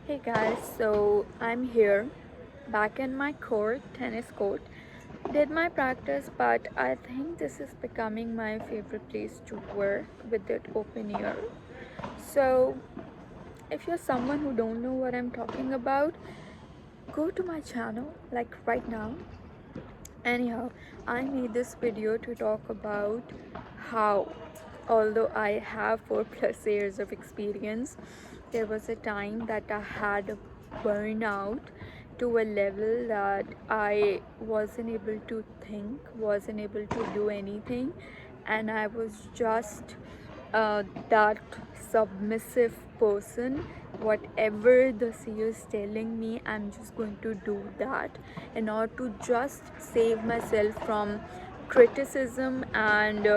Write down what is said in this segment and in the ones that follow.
Hey guys, so I'm here back in my tennis court. Did my practice, but I think this is becoming my favorite place to work with that open air. So, if you're someone who don't know what I'm talking about, go to my channel like right now. Anyhow, I made this video to talk about how, although I have 4+ years of experience, there was a time that I had a burnout to a level that I wasn't able to think, wasn't able to do anything, and I was just that submissive person. Whatever the CEO is telling me, I'm just going to do that in order to just save myself from criticism and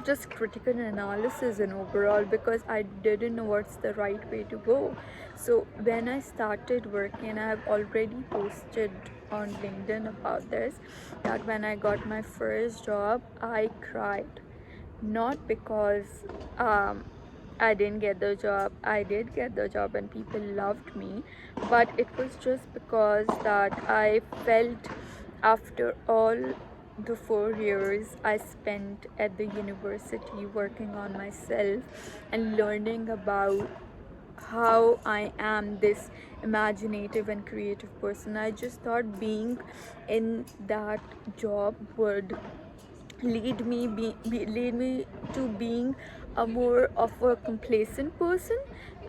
just critical analysis and overall, because I didn't know what's the right way to go. So when I started working, I have already posted on LinkedIn about this, that when I got my first job I cried. Not because I didn't get the job. I did get the job and people loved me, but it was just because that I felt, after all the 4 years I spent at the university working on myself and learning about how I am this imaginative and creative person, I just thought being in that job would lead me to being a more of a complacent person.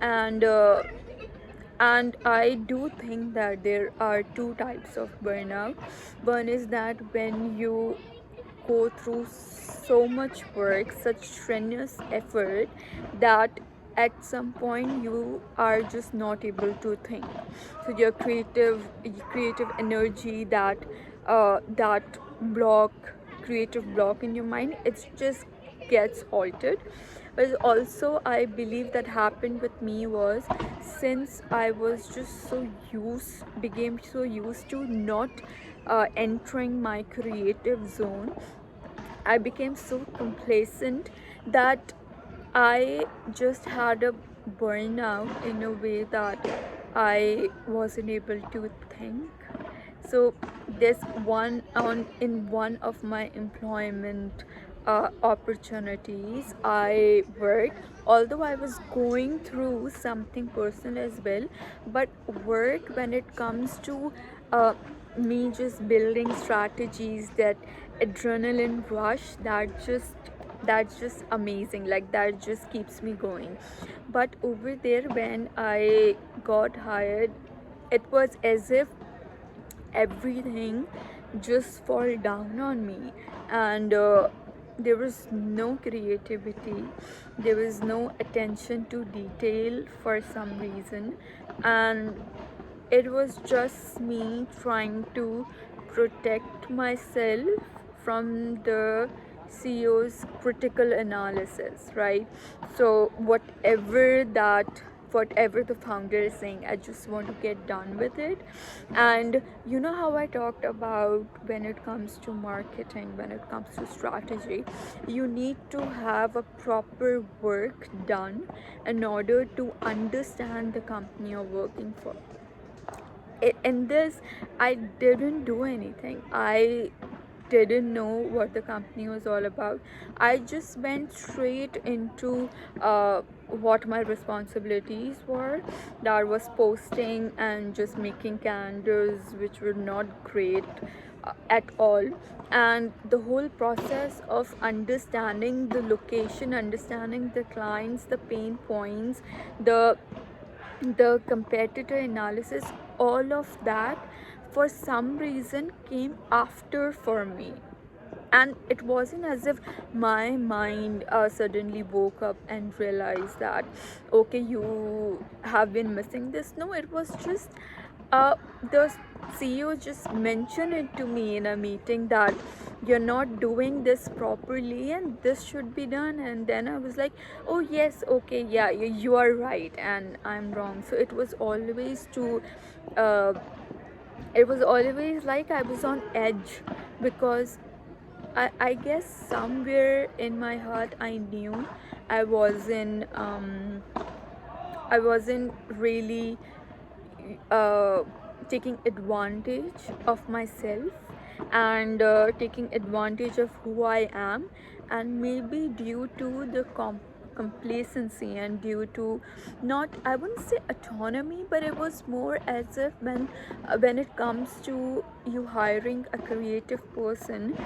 And uh, and I do think that there are two types of burnout. One is that when you go through so much work, such strenuous effort, that at some point you are just not able to think. So your creative energy, that block creative block in your mind, it just gets altered. But also I believe that happened with me was, since I was just became so used to not entering my creative zone, I became so complacent that I just had a burnout in a way that I wasn't able to think. So there's one on in one of my employment opportunities I worked, although I was going through something personal as well. But work, when it comes to uh, me just building strategies, that adrenaline rush, that's just amazing, like that just keeps me going. But over there, when I got hired, it was as if everything just fall down on me. And there was no creativity, there was no attention to detail for some reason, and it was just me trying to protect myself from the CEO's critical analysis, right? So whatever the founder is saying, I just want to get done with it. And you know how I talked about, when it comes to marketing, when it comes to strategy, you need to have a proper work done in order to understand the company you're working for. In this, I didn't do anything. I didn't know what the company was all about. I just went straight into what my responsibilities were. That was posting and just making calendars, which were not great at all. And the whole process of understanding the location, understanding the clients, the pain points, the competitor analysis, all of that for some reason came after for me. And it wasn't as if my mind suddenly woke up and realized that, okay, you have been missing this. No, it was just uh, the CEO just mentioned it to me in a meeting, that you're not doing this properly and this should be done. And then I was like, oh yes, okay, yeah, you are right and I'm wrong. So uh, it was always like I was on edge, because I guess somewhere in my heart I knew I wasn't I wasn't really uh, taking advantage of myself and taking advantage of who I am, and maybe due to the complacency and due to, not, I wouldn't say autonomy, but it was more as if when it comes to you hiring a creative person,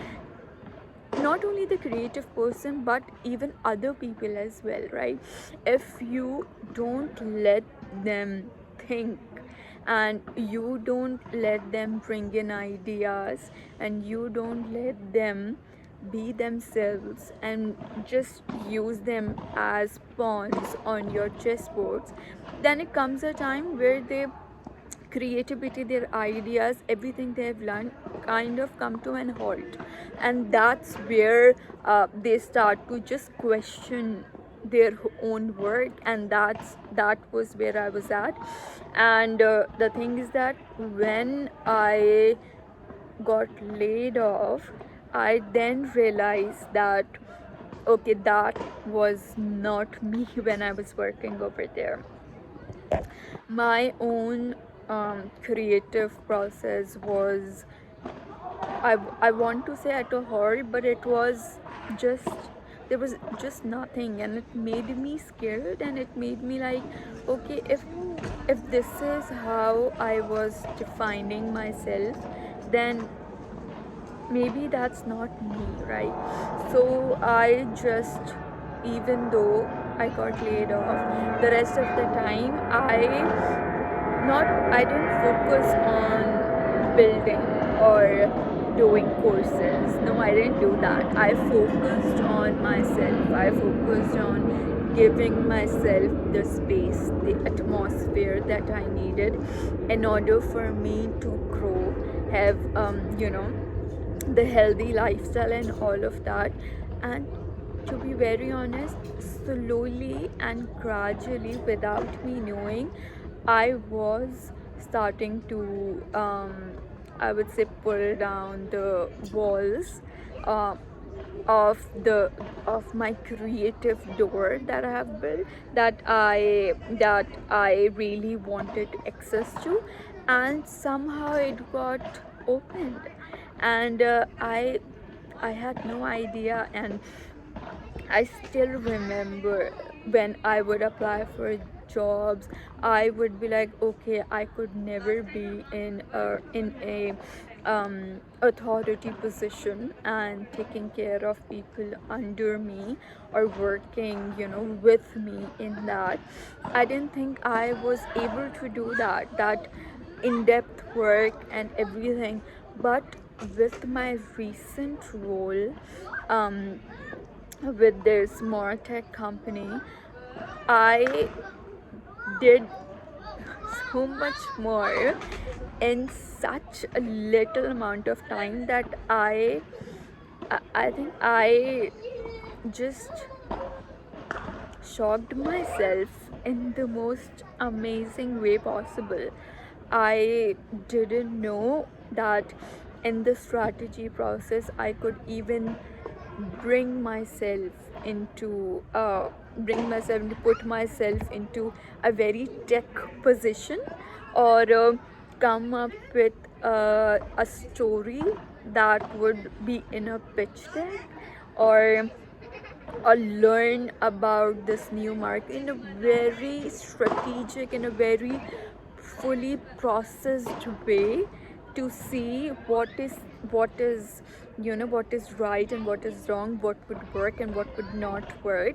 not only the creative person but even other people as well, right? If you don't let them think and you don't let them bring in ideas and you don't let them be themselves and just use them as pawns on your chessboards, then it comes a time where they creativity, their ideas, everything they've learned kind of come to an halt, and that's where they start to just question their own work, and that was where I was at. And the thing is that when I got laid off, I then realized that okay, that was not me when I was working over there. My own creative process was, I want to say at a halt, but it was just, there was just nothing, and it made me scared, and it made me like, okay, if this is how I was defining myself, then maybe that's not me, right? So I just, even though I got laid off, the rest of the time I didn't focus on building or doing courses. No, I didn't do that. I focused on myself. I focused on giving myself the space, the atmosphere that I needed in order for me to grow, have the healthy lifestyle and all of that. And to be very honest, slowly and gradually, without me knowing, I was starting to, I would say, pull down the walls uh, of my creative door that I have built, that I really wanted access to, and somehow it got opened, and I had no idea. And I still remember when I would apply for jobs, I would be like, okay, I could never be in a authority position and taking care of people under me or working, with me in that. I didn't think I was able to do that in-depth work and everything. But with my recent role, um, with this more tech company, I did so much more in such a little amount of time that I think I just shocked myself in the most amazing way possible. I didn't know that in the strategy process I could even bring myself into put myself into a very tech position, or come up with a story that would be in a pitch deck, or learn about this new market in a very strategic, in a very fully processed way, to see what is what is right and what is wrong, what would work and what would not work,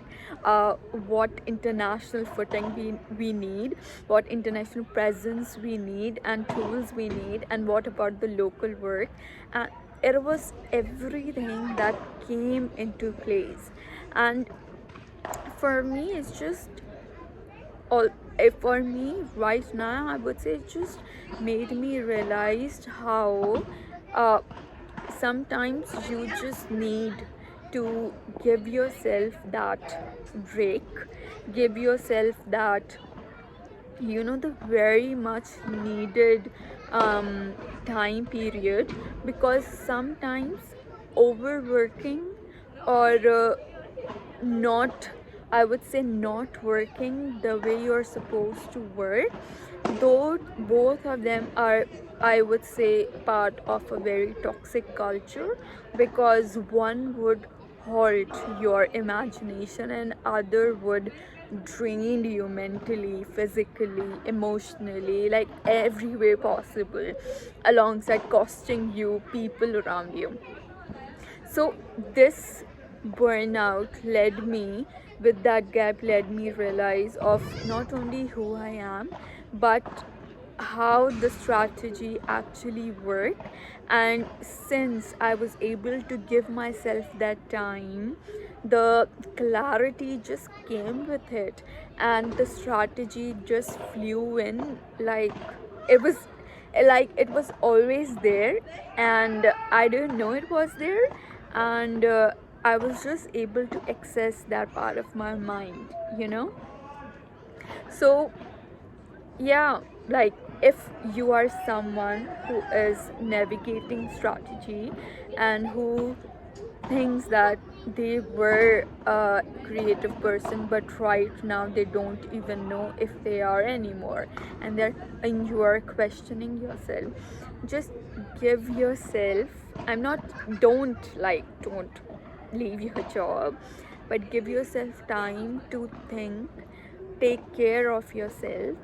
what international footing we need, what international presence we need and tools we need, and what about the local work. And it was everything that came into place. And for me, it's just all, for me right now, I would say it just made me realize how uh, sometimes you just need to give yourself that break, give yourself that, the very much needed time period, because sometimes overworking or not I would say, not working the way you're supposed to work, though both of them are, I would say, part of a very toxic culture, because one would halt your imagination and other would drain you mentally, physically, emotionally, like every way possible, alongside costing you people around you. So this burnout led me, with that gap led me realize of not only who I am, but how the strategy actually worked. And since I was able to give myself that time, the clarity just came with it, and the strategy just flew in, like it was it was always there, and I didn't know it was there. And I was just able to access that part of my mind. So yeah, like, if you are someone who is navigating strategy and who thinks that they were a creative person, but right now they don't even know if they are anymore, and you are questioning yourself, just give yourself, I'm not don't leave your job, but give yourself time to think, take care of yourself,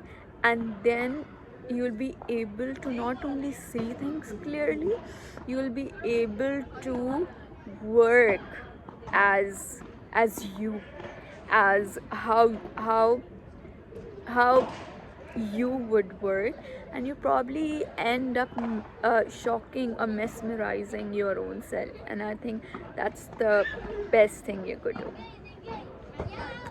and then you'll be able to not only see things clearly, you'll be able to work as you, as how you would work, and you probably end up shocking or mesmerizing your own self, and I think that's the best thing you could do.